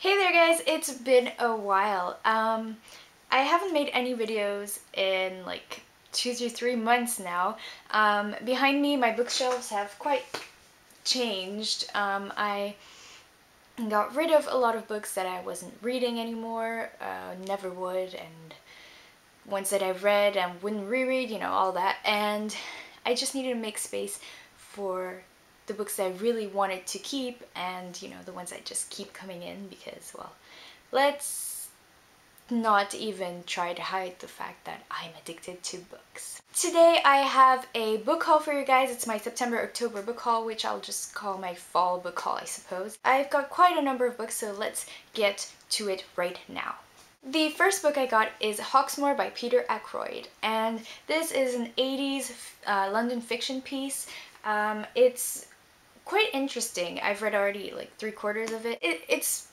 Hey there guys, it's been a while. I haven't made any videos in like 2 to 3 months now. Behind me, my bookshelves have quite changed. I got rid of a lot of books that I wasn't reading anymore, never would, and ones that I've read and wouldn't reread, all that. And I just needed to make space for the books that I really wanted to keep and, the ones that just keep coming in because, well, let's not even try to hide the fact that I'm addicted to books. Today I have a book haul for you guys. It's my September-October book haul, which I'll just call my fall book haul, I suppose. I've got quite a number of books, so let's get to it right now. The first book I got is Hawksmoor by Peter Ackroyd, and this is an 80s London fiction piece. It's quite interesting. I've read already like 3/4 of it. It's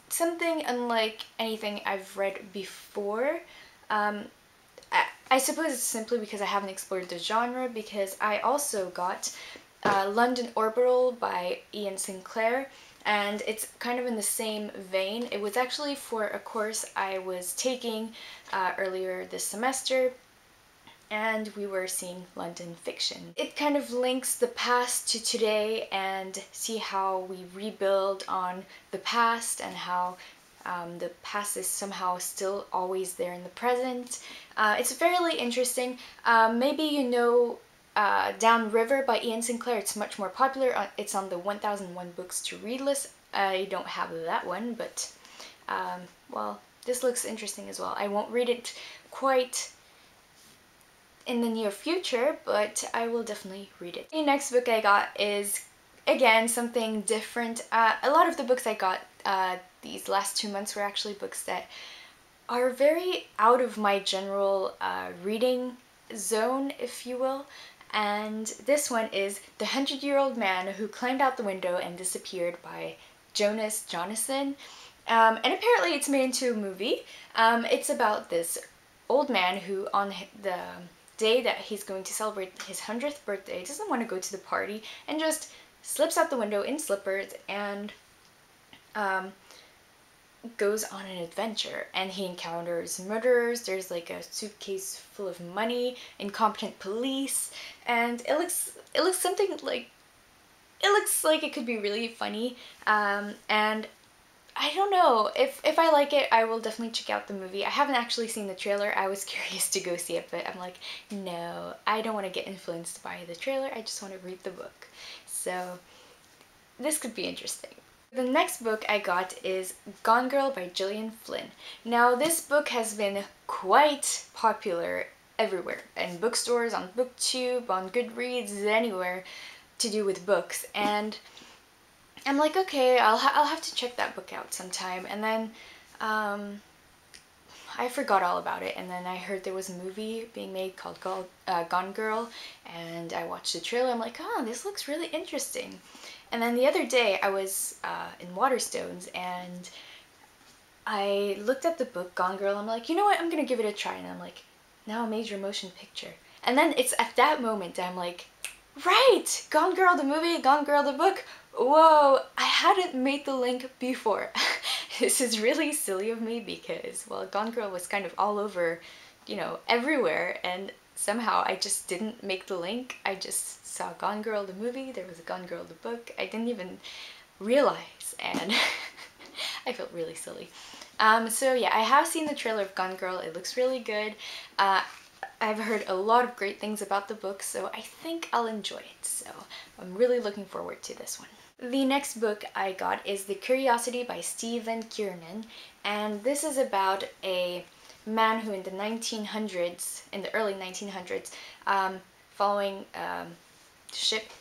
something unlike anything I've read before. I suppose it's simply because I haven't explored the genre, because I also got London Orbital by Ian Sinclair, and it's kind of in the same vein. It was actually for a course I was taking earlier this semester, and we were seeing London fiction. It kind of links the past to today and see how we rebuild on the past and how the past is somehow still always there in the present. It's fairly interesting. Maybe you know Downriver by Ian Sinclair. It's much more popular. It's on the 1001 books to read list. I don't have that one, but well, this looks interesting as well. I won't read it quite in the near future, but I will definitely read it. The next book I got is, again, something different. A lot of the books I got these last 2 months were actually books that are very out of my general reading zone, if you will. And this one is The 100-Year-Old Man Who Climbed Out the Window and Disappeared by Jonasson. And apparently it's made into a movie. It's about this old man who, on the day that he's going to celebrate his 100th birthday, doesn't want to go to the party and just slips out the window in slippers and goes on an adventure. And he encounters murderers, there's like a suitcase full of money, incompetent police, and it looks something like, it looks like it could be really funny. And I don't know, if I like it, I will definitely check out the movie. I haven't actually seen the trailer. I was curious to go see it, but I'm like, no, I don't want to get influenced by the trailer. I just want to read the book. So this could be interesting. The next book I got is Gone Girl by Gillian Flynn. Now this book has been quite popular everywhere, in bookstores, on BookTube, on Goodreads, anywhere to do with books, and I'm like, okay, I'll have to check that book out sometime. And then I forgot all about it, and then I heard there was a movie being made called Gone Girl, and I watched the trailer. I'm like, oh, this looks really interesting. And then the other day I was in Waterstones, and I looked at the book Gone Girl. I'm like, you know what, I'm gonna give it a try. And I'm like, now a major motion picture. And then it's at that moment I'm like, right, Gone Girl the movie, Gone Girl the book. Whoa, I hadn't made the link before. This is really silly of me because, well, Gone Girl was kind of all over, everywhere, and somehow I just didn't make the link. I just saw Gone Girl the movie, there was a Gone Girl the book. I didn't even realize, and I felt really silly. So yeah, I have seen the trailer of Gone Girl. It looks really good. I've heard a lot of great things about the book, so I think I'll enjoy it. So I'm really looking forward to this one. The next book I got is The Curiosity by Stephen Kiernan, and this is about a man who in the 1900s, in the early 1900s, following ship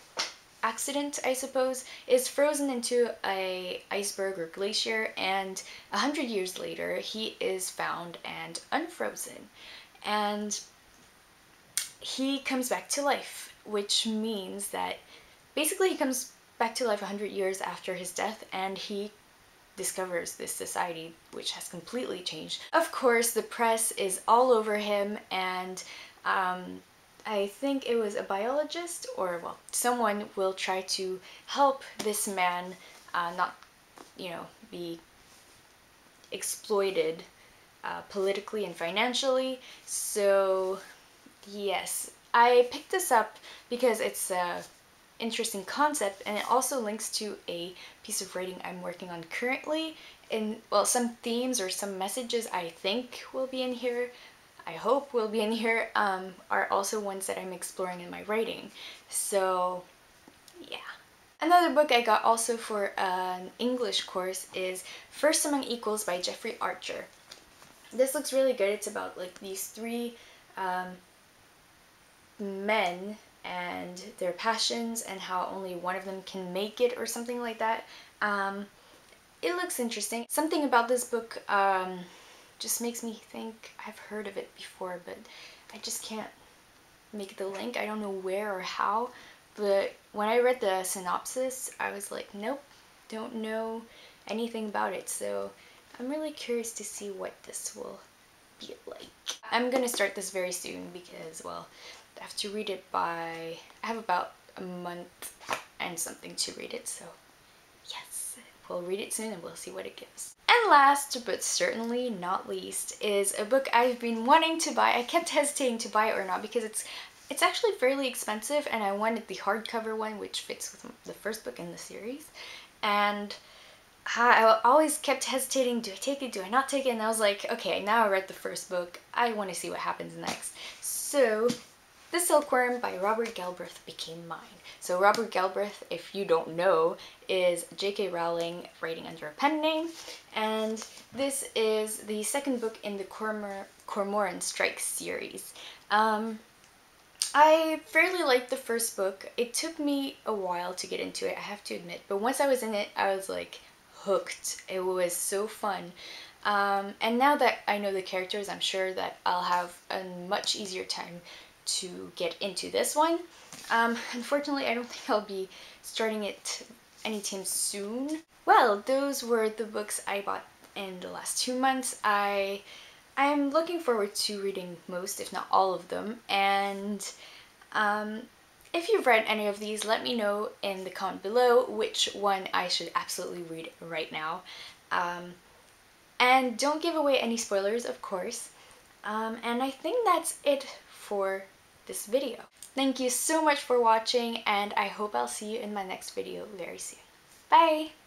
accident, I suppose, is frozen into a iceberg or glacier, and 100 years later he is found and unfrozen, and he comes back to life, which means that basically he comes back to life 100 years after his death, and he discovers this society which has completely changed. Of course, the press is all over him, and I think it was a biologist, or well, someone will try to help this man not, be exploited politically and financially. So yes, I picked this up because it's a interesting concept, and it also links to a piece of writing I'm working on currently. And well, some themes or some messages I think will be in here, I hope will be in here, are also ones that I'm exploring in my writing. So yeah. Another book I got also for an English course is First Among Equals by Jeffrey Archer. This looks really good. It's about like these three men and their passions and how only one of them can make it or something like that. It looks interesting. Something about this book just makes me think I've heard of it before, but I just can't make the link. I don't know where or how, but when I read the synopsis, I was like, nope, don't know anything about it. So I'm really curious to see what this will be like. I'm gonna start this very soon because, well, I have to read it by, I have about a month and something to read it, so yes, we'll read it soon and we'll see what it gives. And last, but certainly not least, is a book I've been wanting to buy. I kept hesitating to buy it or not because it's actually fairly expensive, and I wanted the hardcover one, which fits with the first book in the series. And I always kept hesitating, do I take it, do I not take it? And I was like, okay, now I read the first book, I want to see what happens next. So, The Silkworm by Robert Galbraith became mine. So Robert Galbraith, if you don't know, is J.K. Rowling writing under a pen name, and this is the second book in the Cormoran Strike series. I fairly liked the first book. It took me a while to get into it, I have to admit, but once I was in it, I was like hooked. It was so fun. And now that I know the characters, I'm sure that I'll have a much easier time to get into this one. Unfortunately, I don't think I'll be starting it anytime soon. Well, those were the books I bought in the last 2 months. I'm looking forward to reading most, if not all of them, and if you've read any of these, let me know in the comment below which one I should absolutely read right now. And don't give away any spoilers, of course. And I think that's it for this video. Thank you so much for watching, and I hope I'll see you in my next video very soon. Bye!